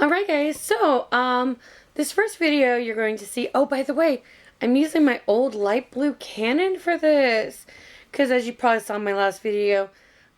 Alright guys, so this first video you're going to see, oh by the way, I'm using my old light blue Canon for this, because as you probably saw in my last video,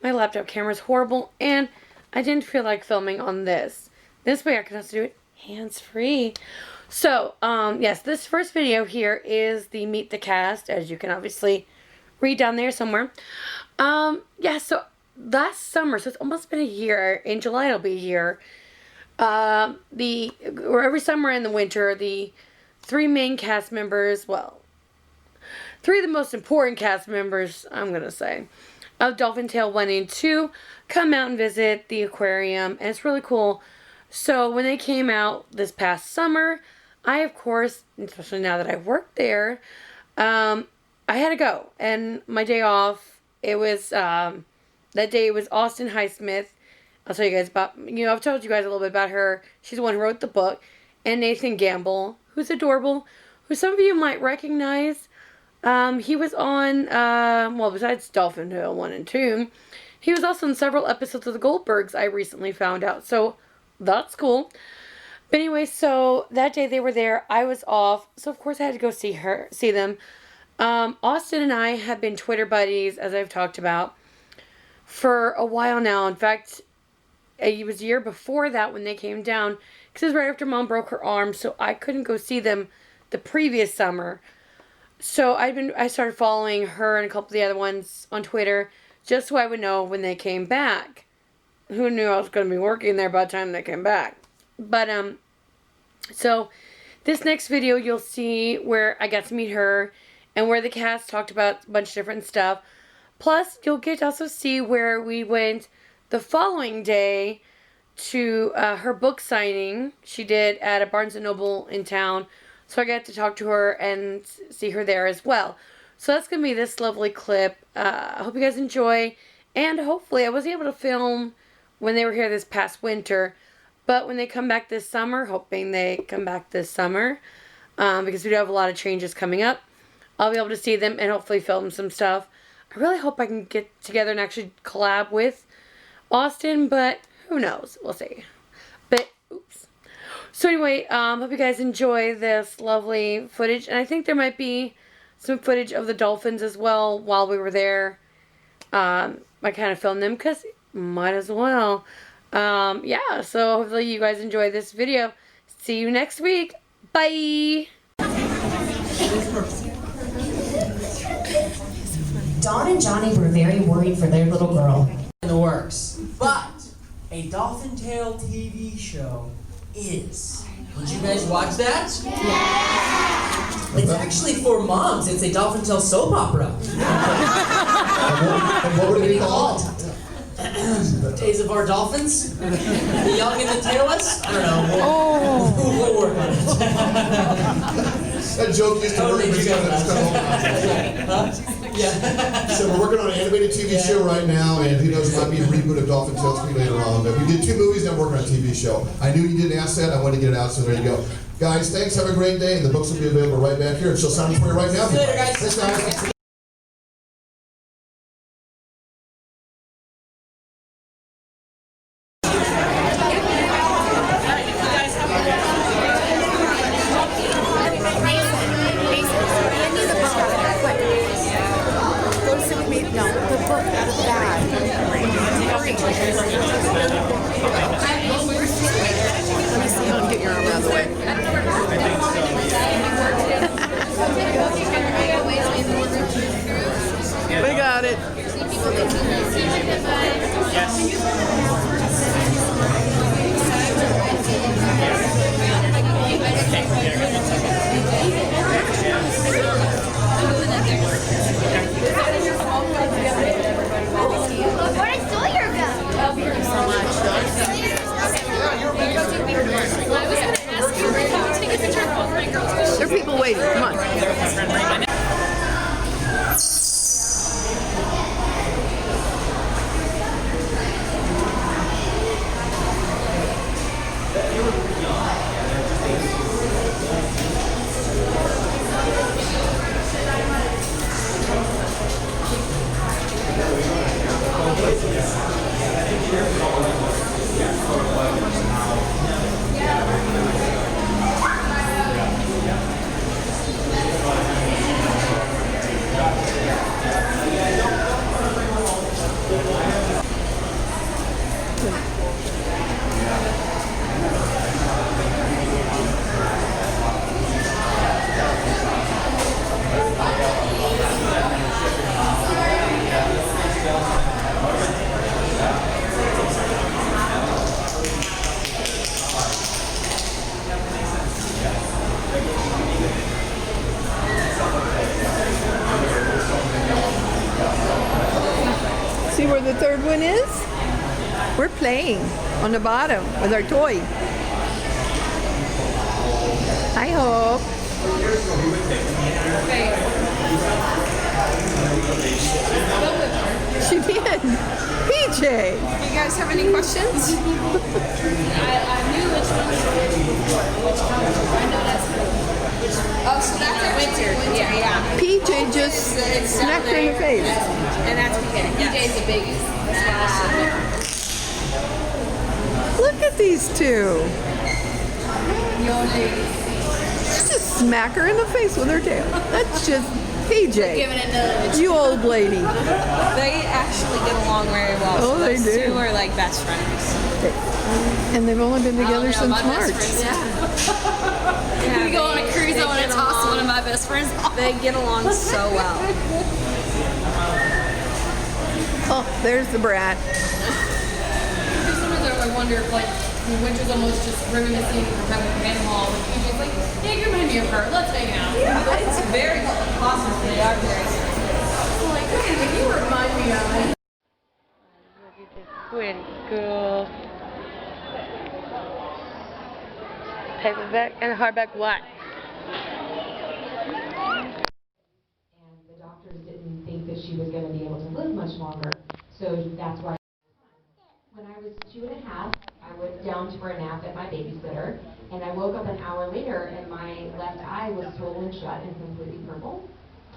my laptop camera is horrible and I didn't feel like filming on this. This way I can also do it hands-free. So, yes, this first video here is the Meet the Cast, as you can obviously read down there somewhere. Yeah, so last summer, so it's almost been a year, in July it'll be a year, or every summer and the winter, the three main cast members, well, three of the most important cast members, I'm going to say, of Dolphin Tale 1 and 2 come out and visit the aquarium, and it's really cool. So when they came out this past summer, I, of course, especially now that I work there, I had to go. And my day off, it was, that day it was Austin Highsmith. I'll tell you guys about, I've told you guys a little bit about her. She's the one who wrote the book. And Nathan Gamble, who's adorable, who some of you might recognize. He was on, well, besides Dolphin Tale 1 and 2, he was also in several episodes of The Goldbergs, I recently found out. So, that's cool. But anyway, so that day they were there. I was off. So, of course, I had to go see them. Austin and I have been Twitter buddies, as I've talked about, for a while now. In fact, it was a year before that when they came down, because it was right after Mom broke her arm, so I couldn't go see them the previous summer. So I started following her and a couple of the other ones on Twitter, just so I would know when they came back. Who knew I was going to be working there by the time they came back? But, so this next video you'll see where I got to meet her and where the cast talked about a bunch of different stuff. Plus, you'll get to also see where we went the following day to her book signing she did at a Barnes & Noble in town. So I got to talk to her and see her there as well. So that's going to be this lovely clip. I hope you guys enjoy. And hopefully I was able to film when they were here this past winter. But when they come back this summer, hoping they come back this summer, because we do have a lot of changes coming up, I'll be able to see them and hopefully film some stuff. I really hope I can get together and actually collab with Austin, but who knows? We'll see. But, oops. So anyway, hope you guys enjoy this lovely footage. And I think there might be some footage of the dolphins as well while we were there. I kind of filmed them because might as well. Yeah, so hopefully you guys enjoy this video. See you next week. Bye! Dawn and Johnny were very worried for their little girl. In the works, but a Dolphin Tale TV show is. Did you guys watch that? Yeah! It's actually for moms. It's a Dolphin Tale soap opera. And what would it be called? Days of Our Dolphins? The Young and the Tailless? I don't know. We'll work on it. That joke used to work. Yeah. So we're working on an animated TV show right now, and who knows, it might be a reboot of Dolphin Tale 3 later on. But we did 2 movies, now we're working on a TV show. I knew you didn't ask that, I wanted to get it out, so there you go. Guys, thanks, have a great day, and the books will be available right back here, and she'll sign them for you right now. See you later, guys. Thanks, guys. Get your arm out of the way. third one is? We're playing on the bottom with our toy. Hi, Hope. She did. PJ. You guys have any questions? I knew which one was which color. I know that's Oh, so that's winter. Yeah. PJ just smacked her in the face. And that's PJ. DJ's the biggest. Look at these two. Just smack her in the face with her tail. That's just PJ. Giving it another. You old lady. They actually get along very well. Oh, they Those do. two are like best friends. And they've only been together since March. We go on a cruise and it's awesome. One of my best friends. They get along so well. Oh, there's the brat. Sometimes I wonder if like the winter's almost just reminiscing from having a grandma. Like PJ's like, yeah, you remind me of her. Let's hang out. Yeah, it's very possible. They are very I'm like, hey, you remind me of. Pretty girl. Paperback and hardback what? And the doctors didn't think that she was going to be able to live much longer. So that's why when I was 2.5, I went down to for a nap at my babysitter, and I woke up an hour later and my left eye was swollen shut and completely purple.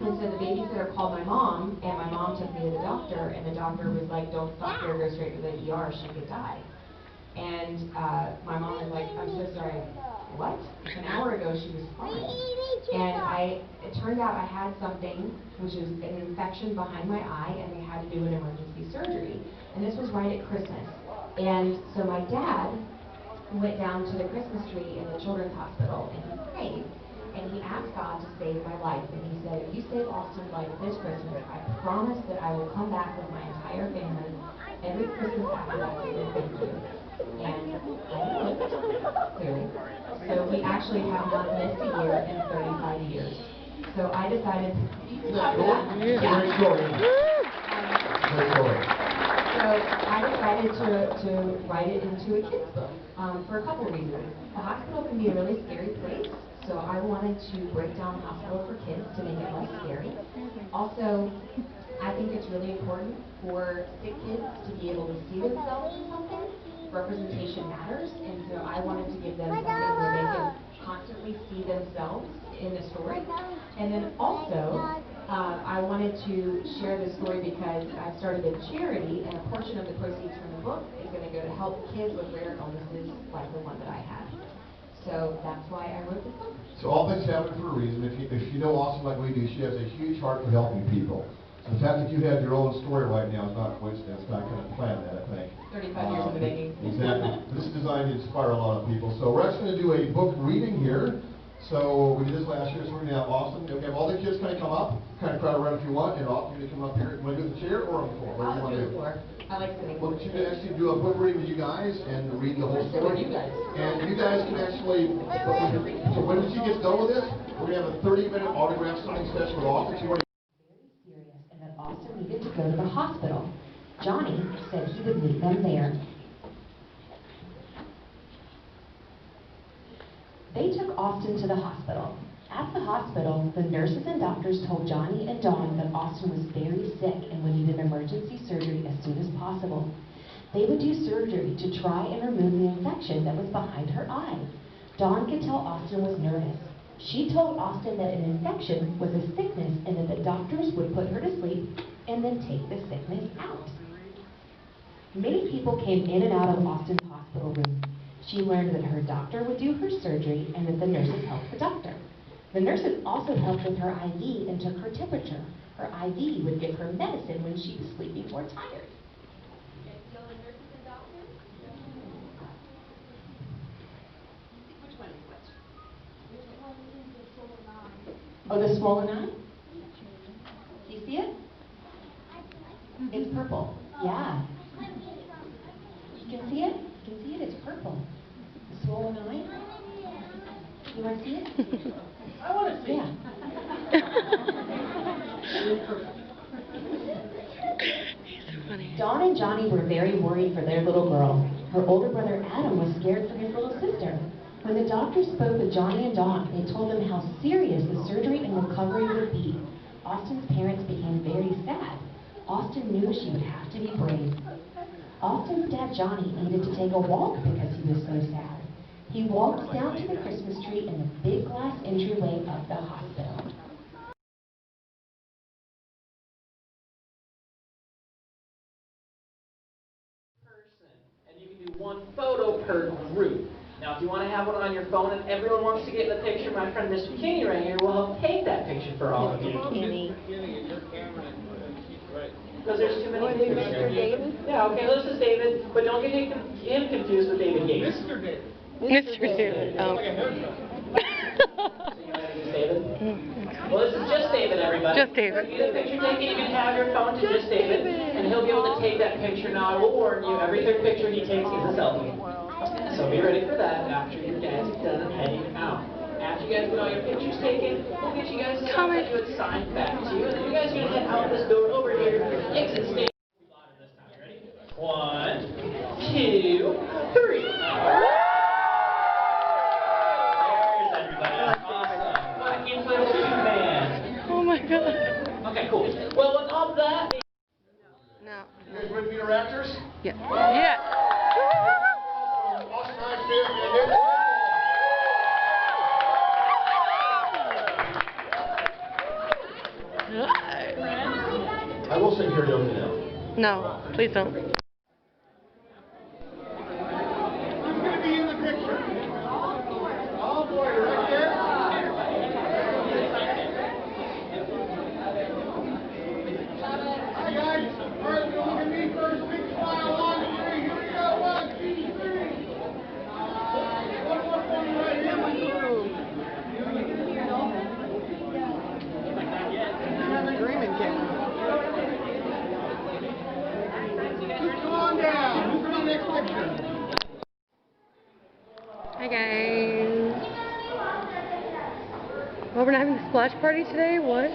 And so the babysitter called my mom, and my mom took me to the doctor, and the doctor was like, don't doctor, go straight to the ER, she could die. And my mom was like, I'm so sorry, what? An hour ago she was fine. And it turned out I had something, which is an infection behind my eye, and they had to do an emergency surgery. And this was right at Christmas. And so my dad went down to the Christmas tree in the children's hospital, and he prayed. And he asked God to save my life. And he said, if you save Austin's life this Christmas, I promise that I will come back with my entire family every Christmas after that to say thank you. And I did, clearly. So we actually have not missed a year in 35 years. So I decided to Great story. Great story. So I decided to write it into a kid's book for a couple reasons. The hospital can be a really scary place, so I wanted to break down the hospital for kids to make it less scary. Also, I think it's really important for sick kids to be able to see themselves in something. Representation matters, and so I wanted to give them something where they can constantly see themselves in the story. And then also, I wanted to share this story because I've started a charity, and a portion of the proceeds from the book is going to go to help kids with rare illnesses like the one that I had. So that's why I wrote this book. So all things happen for a reason. If you know Austin like we do, she has a huge heart for helping people. So the fact that you have your own story right now is not a coincidence. God kind of planned that, I think. 35 years in the making. Exactly. This is designed to inspire a lot of people. So we're actually going to do a book reading here. So we did this last year, so we're going to have Austin. We have all the kids kind of come up, kind of crowd around if you want, and Austin, you're going to come up here. You want to do the chair or on the floor? What do you want to do? I like sitting. Well, you can actually do a book reading with you guys and read the whole story. You guys. And you guys can actually, so when she gets done with this, we're going to have a 30-minute autograph signing session with Austin. She already Serious, and that Austin needed to go to the hospital. Johnny said he would meet them there. They took Austin to the hospital. At the hospital, the nurses and doctors told Johnny and Dawn that Austin was very sick and would need an emergency surgery as soon as possible. They would do surgery to try and remove the infection that was behind her eye. Dawn could tell Austin was nervous. She told Austin that an infection was a sickness and that the doctors would put her to sleep and then take the sickness out. Many people came in and out of Austin's hospital room. She learned that her doctor would do her surgery and that the nurses helped the doctor. The nurses also helped with her IV and took her temperature. Her IV would give her medicine when she was sleeping or tired. Which one is which? Oh, the swollen eye? Do you see it? It's purple. Yeah. You can see it? You can see it? It's purple. The swollen eye? You want to see it? I want to see it. Yeah. He's so funny. Dawn and Johnny were very worried for their little girl. Her older brother Adam was scared for his little sister. When the doctors spoke with Johnny and Dawn, they told them how serious the surgery and recovery would be. Austin's parents became very sad. Austin knew she would have to be brave. Austin's dad Johnny needed to take a walk because he was so sad. He walked down to the Christmas tree in the big glass entryway of the hospital. And you can do one photo per group. Now, if you want to have one on your phone and everyone wants to get in the picture, my friend Mr. Kinney right here will help take that picture for all of you. Because there's too many pictures. Mr. David? Yeah, okay, this is David, but don't get him confused with David Yates. Mr. David. Oh. David? Well, this is just David, everybody. Just David. Get a picture taken, you can have your phone to just David, and he'll be able to take that picture. Now, I will warn you, every third picture he takes is a selfie. So be ready for that after you guys are done heading out. After you guys get all your pictures taken, we'll get you guys some that you would sign back to you, and then you guys are going to head out this door over here, exit stage. Ready? 1, 2, 3. There's everybody. Awesome. What a cute little man. Oh my god. Okay, cool. Well, with all that. No. You guys ready to meet our actors? Yeah. Yeah. Austin, I see it. I will sing karaoke now. No, please don't. Who's going to be in the picture? Oh boy, right there. Hi guys. All right, look at me first. Big smile on the tree. Here we go. 1, 2, 3. One more for me right here. Dreaming camera. Come on down. Who's in the next picture? Hi guys. Well, we're not having a splash party today? What?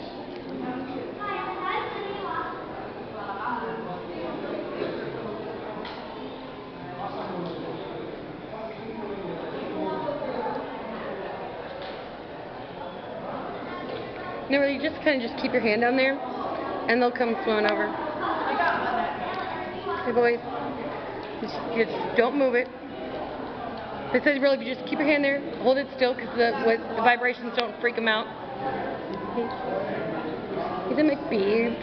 No, you just kind of just keep your hand down there, and they'll come swimming over. Hey boys, just don't move it. It says really, if you just keep your hand there, hold it still, because the vibrations don't freak them out. He's a McBeebs.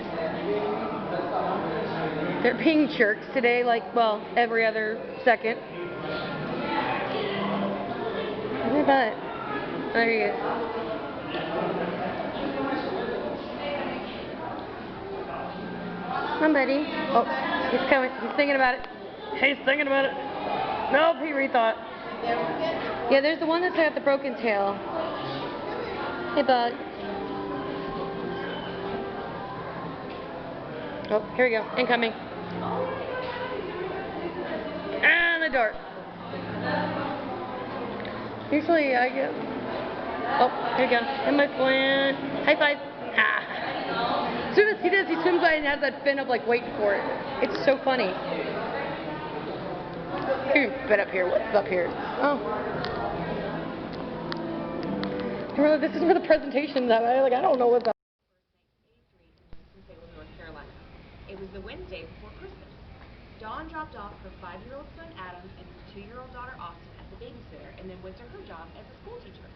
They're being jerks today, like, well, every other second. Look at that. There he is. Come on, buddy. Oh, he's coming. He's thinking about it. He's thinking about it. Nope, he rethought. Yeah, there's the one that's got the broken tail. Hey, bud. Oh, here we go. Incoming. And the door. Usually I get... Oh, here we go. And my plant. High five. Ah. He does. He swims by and has that fin up, like, waiting for it. It's so funny. Here, bit up here. What's up here? Oh. Remember, this is for the presentation. That way, like, I don't know what's up. North Carolina. It was the Wednesday before Christmas. Dawn dropped off her 5-year-old son Adam and his 2-year-old daughter Austin at the babysitter, and then went to her job as a school teacher.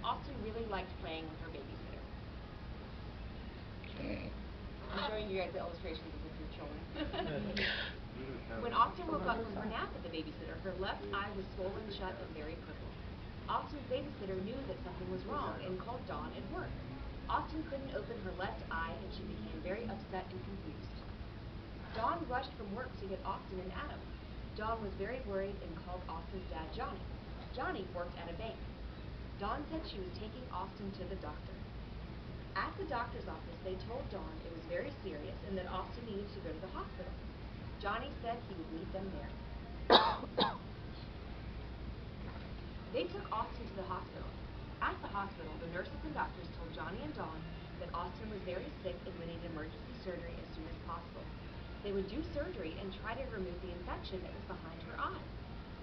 Austin really liked playing with her babysitter. I'm showing you guys the illustrations of your children. When Austin woke up from her nap at the babysitter, her left eye was swollen shut and very purple. Austin's babysitter knew that something was wrong and called Dawn at work. Austin couldn't open her left eye and she became very upset and confused. Dawn rushed from work to get Austin and Adam. Dawn was very worried and called Austin's dad, Johnny. Johnny worked at a bank. Dawn said she was taking Austin to the doctor. At the doctor's office, they told Dawn it was very serious and that Austin needed to go to the hospital. Johnny said he would meet them there. They took Austin to the hospital. At the hospital, the nurses and doctors told Johnny and Dawn that Austin was very sick and would need emergency surgery as soon as possible. They would do surgery and try to remove the infection that was behind her eye.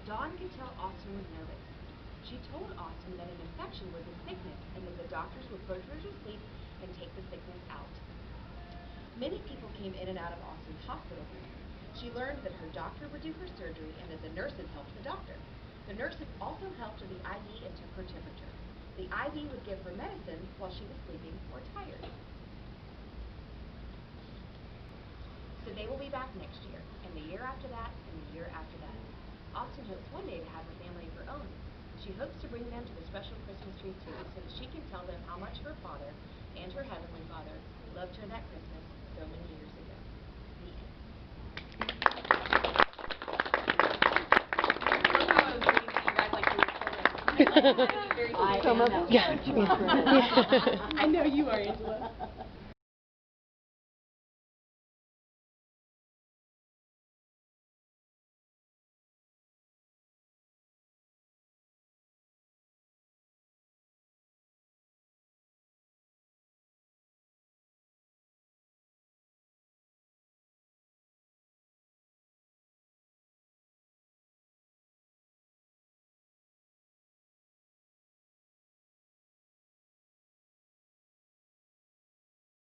Dawn could tell Austin was nervous. She told Austin that an infection was a sickness and that the doctors would put her to sleep and take the sickness out. Many people came in and out of Austin's hospital room. She learned that her doctor would do her surgery and that the nurses helped the doctor. The nurses also helped with the IV and took her temperature. The IV would give her medicine while she was sleeping or tired. So they will be back next year, and the year after that, and the year after that. Austin hopes one day to have a family of her own. She hopes to bring them to the special Christmas tree too, so that she can tell them how much her father and her heavenly Father loved her that Christmas so many years ago. The end. I know you are, Angela.